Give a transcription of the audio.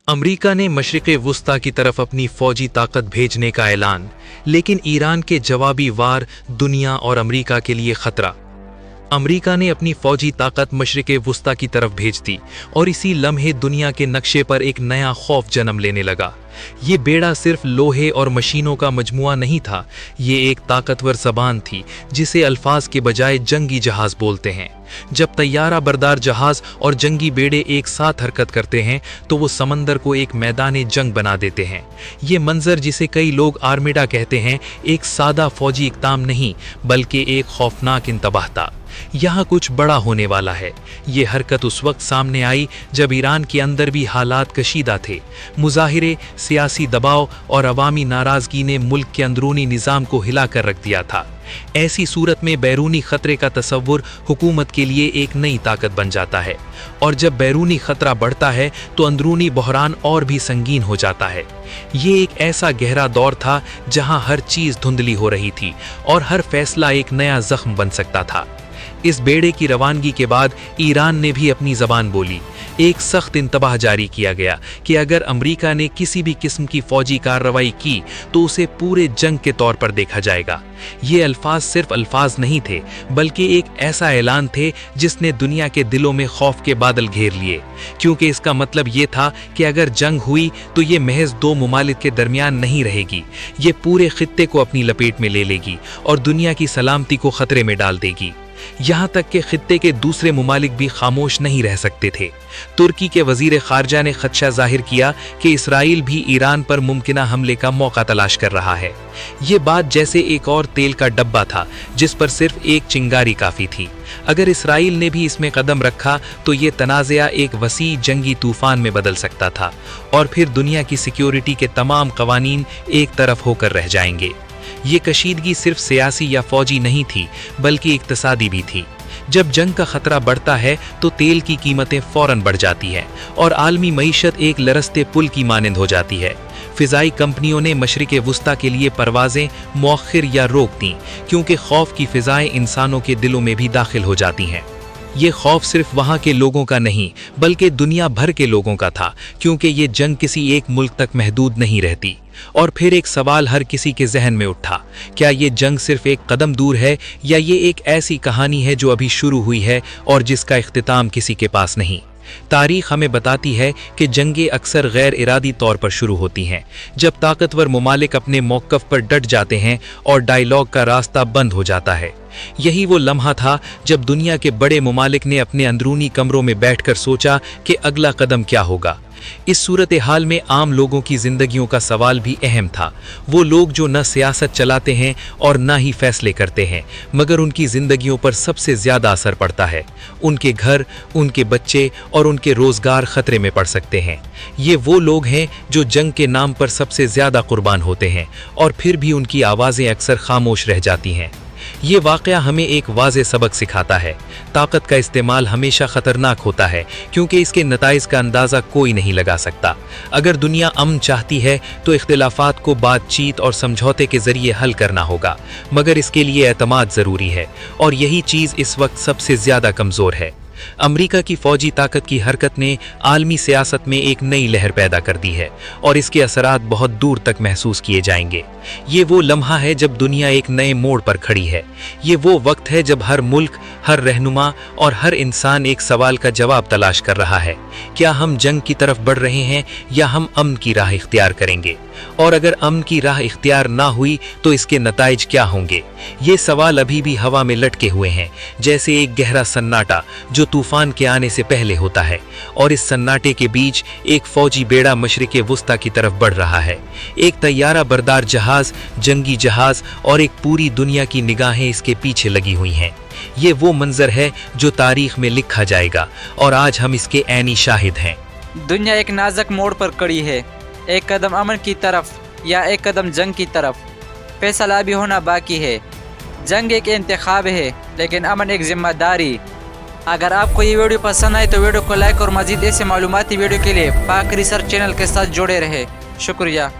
अमरीका ने मशरिक़ वुस्ता की तरफ अपनी फौजी ताकत भेजने का ऐलान, लेकिन ईरान के जवाबी वार दुनिया और अमरीका के लिए खतरा। अमरीका ने अपनी फौजी ताकत मशरिक़ वुस्ता की तरफ भेज दी और इसी लम्हे दुनिया के नक्शे पर एक नया खौफ जन्म लेने लगा। ये बेड़ा सिर्फ लोहे और मशीनों का मजमुआ नहीं था, ये एक ताकतवर ज़बान थी जिसे अल्फाज के बजाय जंगी जहाज बोलते हैं। जब तैयारा बरदार जहाज और जंगी बेड़े एक साथ हरकत करते हैं तो वो समंदर को एक मैदान जंग बना देते हैं। ये मंजर, जिसे कई लोग आर्मेडा कहते हैं, एक सादा फौजी इक़दाम नहीं बल्कि एक खौफनाक इंतबाह था। यहाँ कुछ बड़ा होने वाला है। ये हरकत उस वक्त सामने आई जब ईरान के अंदर भी हालात कशीदा थे। मुजाहिरे, सियासी दबाव और अवामी नाराज़गी ने मुल्क के अंदरूनी निज़ाम को हिला कर रख दिया था। ऐसी सूरत में बैरूनी खतरे का तसव्वुर हुकूमत के लिए एक नई ताकत बन जाता है, और जब बैरूनी खतरा बढ़ता है तो अंदरूनी बहरान और भी संगीन हो जाता है। ये एक ऐसा गहरा दौर था जहां हर चीज़ धुंधली हो रही थी और हर फैसला एक नया जख्म बन सकता था। इस बेड़े की रवानगी के बाद ईरान ने भी अपनी ज़बान बोली। एक सख्त इंतबाह जारी किया गया कि अगर अमरीका ने किसी भी किस्म की फौजी कार्रवाई की तो उसे पूरे जंग के तौर पर देखा जाएगा। ये अल्फाज सिर्फ अल्फाज नहीं थे, बल्कि एक ऐसा ऐलान थे जिसने दुनिया के दिलों में खौफ के बादल घेर लिए, क्योंकि इसका मतलब ये था कि अगर जंग हुई तो ये महज दो मुमालिक के दरमियान नहीं रहेगी, ये पूरे खित्ते को अपनी लपेट में ले लेगी और दुनिया की सलामती को खतरे में डाल देगी। यहाँ तक कि खित्ते के दूसरे मुमालिक भी खामोश नहीं रह सकते थे। तुर्की के वजीर खारजा ने खदशा जाहिर किया कि इसराइल भी ईरान पर मुमकिना हमले का मौका तलाश कर रहा है। ये बात जैसे एक और तेल का डब्बा था जिस पर सिर्फ एक चिंगारी काफ़ी थी। अगर इसराइल ने भी इसमें कदम रखा तो ये तनाज़ा एक वसी जंगी तूफान में बदल सकता था, और फिर दुनिया की सिक्योरिटी के तमाम कवानीन एक तरफ होकर रह जाएंगे। ये कशीदगी सिर्फ सियासी या फौजी नहीं थी, बल्कि इक्तसादी भी थी। जब जंग का खतरा बढ़ता है तो तेल की कीमतें फौरन बढ़ जाती हैं और आलमी मईशत एक लरसते पुल की मानंद हो जाती है। फ़िज़ाई कंपनियों ने मशरिक़ वुस्ता के लिए परवाज़ें मौख़िर या रोक दीं, क्योंकि खौफ की फ़िज़ाएं इंसानों के दिलों में भी दाखिल हो जाती हैं। ये खौफ सिर्फ वहाँ के लोगों का नहीं बल्कि दुनिया भर के लोगों का था, क्योंकि ये जंग किसी एक मुल्क तक महदूद नहीं रहती। और फिर एक सवाल हर किसी के जहन में उठा, क्या ये जंग सिर्फ एक कदम दूर है, या ये एक ऐसी कहानी है जो अभी शुरू हुई है और जिसका इख्तिताम किसी के पास नहीं। तारीख हमें बताती है कि जंगें अक्सर गैर इरादी तौर पर शुरू होती हैं, जब ताकतवर मुमालिक अपने मौक़िफ़ पर डट जाते हैं और डायलॉग का रास्ता बंद हो जाता है। यही वो लम्हा था जब दुनिया के बड़े मुमालिक ने अपने अंदरूनी कमरों में बैठकर सोचा कि अगला कदम क्या होगा। इस सूरत हाल में आम लोगों की जिंदगियों का सवाल भी अहम था। वो लोग जो न सियासत चलाते हैं और न ही फैसले करते हैं, मगर उनकी जिंदगियों पर सबसे ज़्यादा असर पड़ता है। उनके घर, उनके बच्चे और उनके रोज़गार ख़तरे में पड़ सकते हैं। ये वो लोग हैं जो जंग के नाम पर सबसे ज़्यादा कुर्बान होते हैं, और फिर भी उनकी आवाज़ें अक्सर खामोश रह जाती हैं। ये वाक़या हमें एक वाज़े सबक सिखाता है। ताकत का इस्तेमाल हमेशा ख़तरनाक होता है, क्योंकि इसके नताइज़ का अंदाज़ा कोई नहीं लगा सकता। अगर दुनिया अमन चाहती है तो इख्तिलाफ़ात को बातचीत और समझौते के ज़रिए हल करना होगा, मगर इसके लिए एतमाद ज़रूरी है, और यही चीज़ इस वक्त सबसे ज़्यादा कमज़ोर है। अमरीका की फौजी ताकत की हरकत ने आलमी सियासत में एक नई लहर पैदा कर दी है, और इसके असरात बहुत दूर तक महसूस किए जाएंगे। ये वो लम्हा है जब दुनिया एक नए मोड़ पर खड़ी है। ये वो वक्त है जब हर मुल्क, हर रहनुमा और हर इंसान एक सवाल का जवाब तलाश कर रहा है, क्या हम जंग की तरफ बढ़ रहे हैं या हम अमन की राह इख्तियार करेंगे? और अगर अमन की राह इख्तियार ना हुई तो इसके नताइज क्या होंगे? ये सवाल अभी भी हवा में लटके हुए हैं, जैसे एक गहरा सन्नाटा जो तूफान के आने से पहले होता है, और इस सन्नाटे के बीच एक फौजी बेड़ा मशरिक़ वुस्ता की तरफ बढ़ रहा है। एक तैयारा बरदार जहाज, जंगी जहाज, और एक पूरी दुनिया की निगाहें इसके पीछे लगी हुई हैं। ये वो मंजर है जो तारीख में लिखा जाएगा, और आज हम इसके ऐनी शाहिद हैं। दुनिया एक नाजुक मोड़ पर खड़ी है, एक कदम अमन की तरफ या एक कदम जंग की तरफ। फैसला भी होना बाकी है। जंग एक इंतखाब है, लेकिन अमन एक जिम्मेदारी। अगर आपको ये वीडियो पसंद आए तो वीडियो को लाइक और मज़ीद ऐसे मालूमाती वीडियो के लिए पाक रिसर्च चैनल के साथ जुड़े रहे। शुक्रिया।